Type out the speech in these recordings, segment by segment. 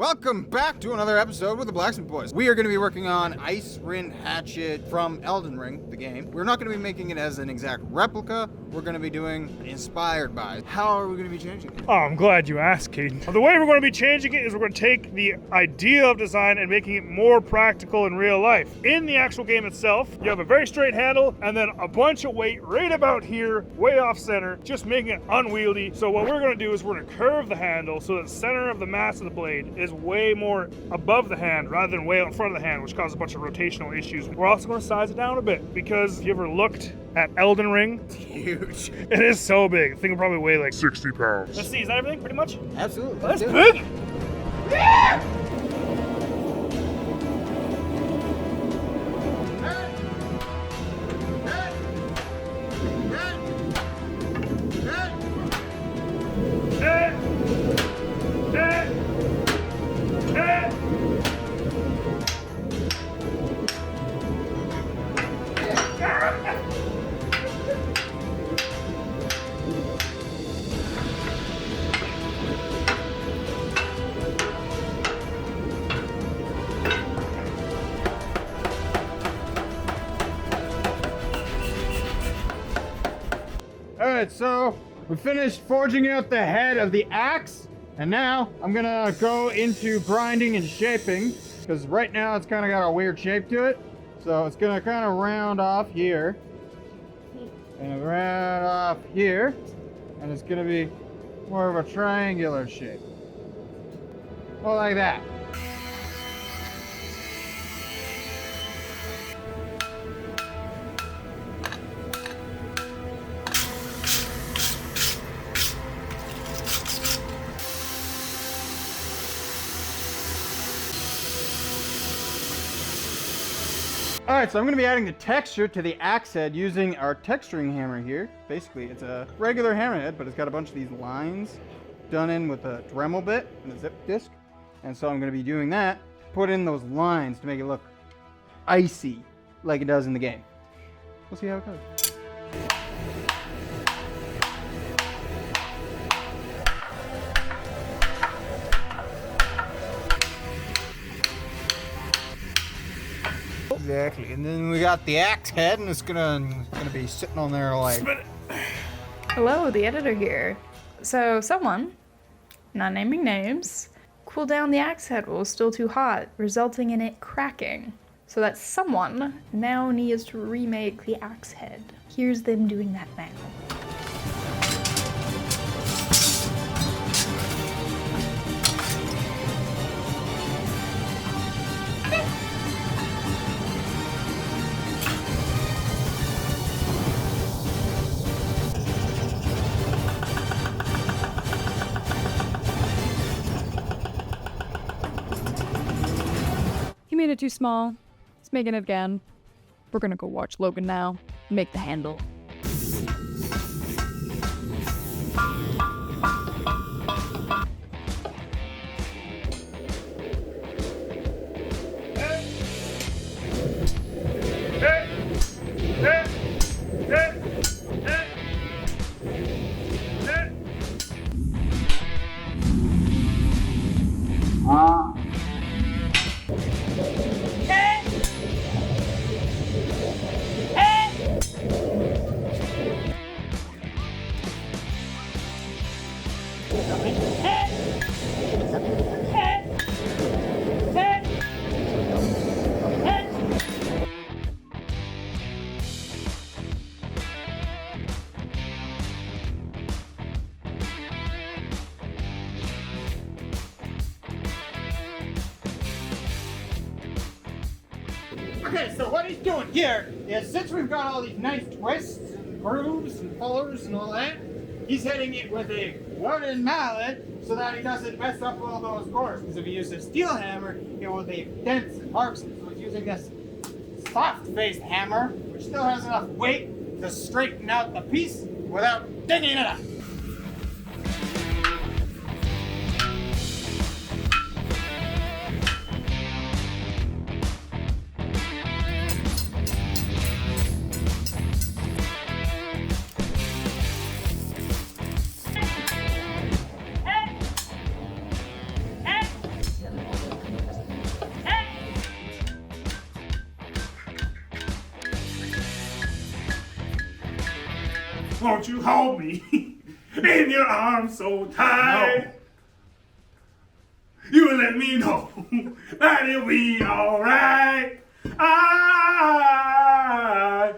Welcome back to another episode with the Blacksmith Boys. We are going to be working on Icerind Hatchet from Elden Ring, the game. We're not going to be making it as an exact replica. We're going to be doing inspired by. How are we going to be changing it? Oh, I'm glad you asked, Kate. The way we're going to be changing it is we're going to take the idea of design and making it more practical in real life. In the actual game itself, you have a very straight handle and then a bunch of weight right about here, way off center, just making it unwieldy. So what we're going to do is we're going to curve the handle so that the center of the mass of the blade is way more above the hand rather than way out in front of the hand, which causes a bunch of rotational issues. We're also going to size it down a bit because if you ever looked at Elden Ring, It's huge. it is so big. The thing will probably weigh like 60 pounds. Let's see, is that everything pretty much? Absolutely. That's Let's do big. it. Yeah! Alright, so we finished forging out the head of the axe, and now I'm gonna go into grinding and shaping, because right now it's kind of got a weird shape to it. So it's gonna kind of round off here, and round off here, and it's gonna be more of a triangular shape. Well, like that. Alright, so I'm going to be adding the texture to the axe head using our texturing hammer here. Basically, it's a regular hammerhead, but it's got a bunch of these lines done in with a Dremel bit and a zip disc. And so I'm going to be doing that, put in those lines to make it look icy like it does in the game. We'll see how it goes. Exactly, and then we got the axe head, and it's gonna be sitting on there like. Hello, the editor here. So someone, not naming names, cooled down the axe head while it was still too hot, resulting in it cracking. So that someone now needs to remake the axe head. Here's them doing that now. He made it too small. He's making it again. We're gonna go watch Logan now. Make the handle. Okay, so what he's doing here is, since we've got all these nice twists and grooves and fullers and all that, he's hitting it with a wooden mallet so that he doesn't mess up all those corners. Because if he uses a steel hammer, it will leave dents and marks. So he's using this soft-faced hammer, which still has enough weight to straighten out the piece without digging it up. won't you hold me in your arms so tight? You will let me know that it'll be alright.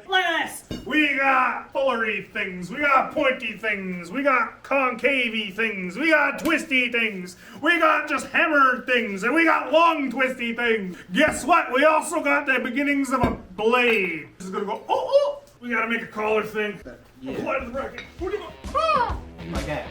Last, we got fullery things, we got pointy things, we got concavey things, we got twisty things, we got just hammered things, and we got long twisty things. Guess what? We also got the beginnings of a blade. This is gonna go, oh! We gotta make a collar thing. Yeah. Apply to the bracket. Where'd you go? Ah! Like that.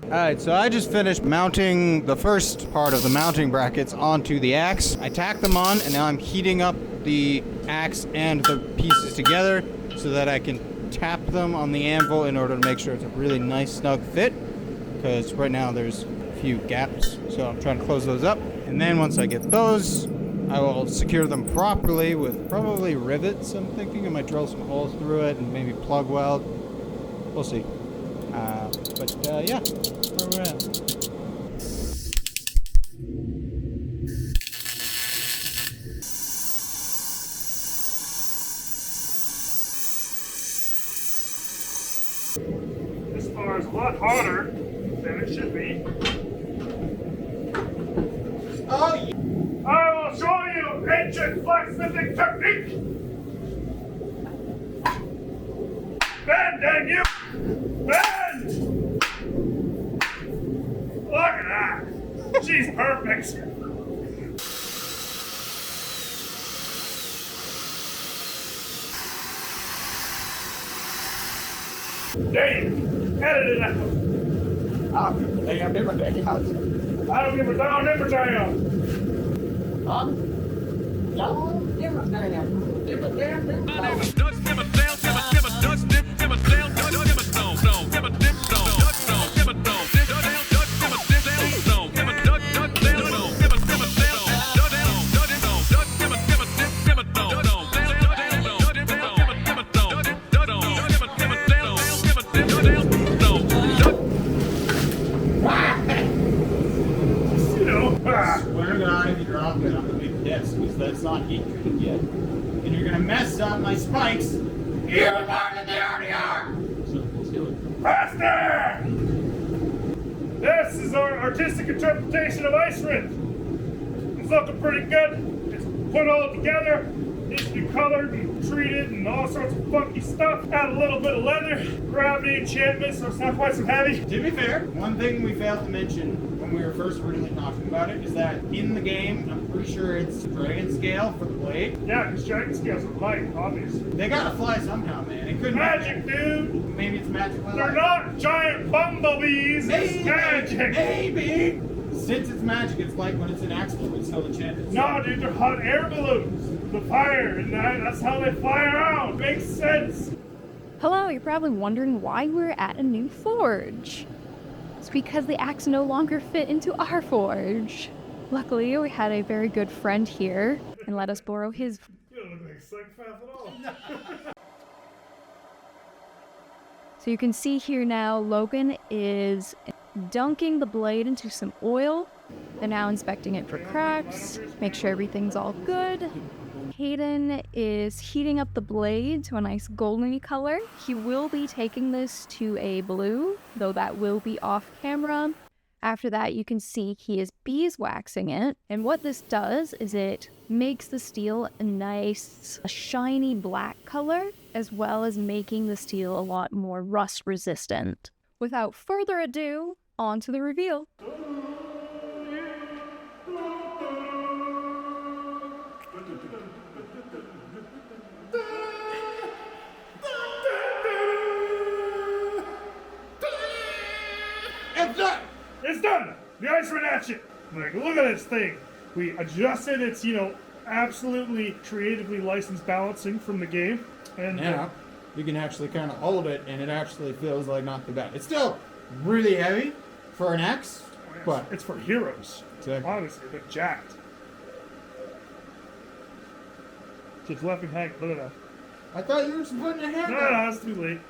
Alright, so I just finished mounting the first part of the mounting brackets onto the axe. I tacked them on, and now I'm heating up the axe and the pieces together so that I can tap them on the anvil in order to make sure it's a really nice snug fit, because right now there's a few gaps, so I'm trying to close those up. And then once I get those, I will secure them properly with probably rivets. I'm thinking I might drill some holes through it and maybe plug weld. We'll see. Yeah, where we're at. This bar is a lot harder than it should be. Oh, yeah. I will show you ancient blacksmithing technique. Bend, dang you! Bend! Look at that! She's perfect! Dave, edit it out. They have different accounts. I don't give a down, never down. Swear to God, if you drop it, I'm gonna be pissed because that's not heat treated yet. And you're gonna mess up my spikes even more than they already are. So let's do it. Faster! This is our artistic interpretation of Icerind. It's looking pretty good. It's put all together. Needs to be colored and treated and all sorts of funky stuff. Add a little bit of leather, gravity enchantment, so it's not quite so heavy. To be fair, one thing we failed to mention when we were first originally talking about it is that in the game, I'm pretty sure it's dragon scale for the blade. Yeah, because dragon scales are light, obviously. They gotta fly somehow, man. It couldn't Magic, dude! Maybe it's magic. They're not giant bumblebees, it's magic! Maybe! Since it's magic, it's like when it's an axe blade, it's still enchanted. No, dude, they're hot air balloons. The fire, and that's how they fly around. Makes sense. Hello, you're probably wondering why we're at a new forge. It's because the axe no longer fit into our forge. Luckily, we had a very good friend here and let us borrow his. You don't look like a psychopath at all. So you can see here now, Logan is dunking the blade into some oil. They're now inspecting it for cracks, make sure everything's all good. Hayden is heating up the blade to a nice golden color. He will be taking this to a blue, though that will be off camera. After that, you can see he is beeswaxing it. And what this does is it makes the steel a nice, shiny black color, as well as making the steel a lot more rust resistant. Without further ado, on to the reveal. It's done! It's done! The Icerind Hatchet! Like, look at this thing. We adjusted its, absolutely creatively licensed balancing from the game. And Now, you can actually kind of hold it, and it actually feels like not too bad. It's still really heavy for an axe, but it's for heroes. Exactly. Honestly, they're jacked. Just left him hanging. Look at that. I thought you were just putting your hand No, down. no, it's too late.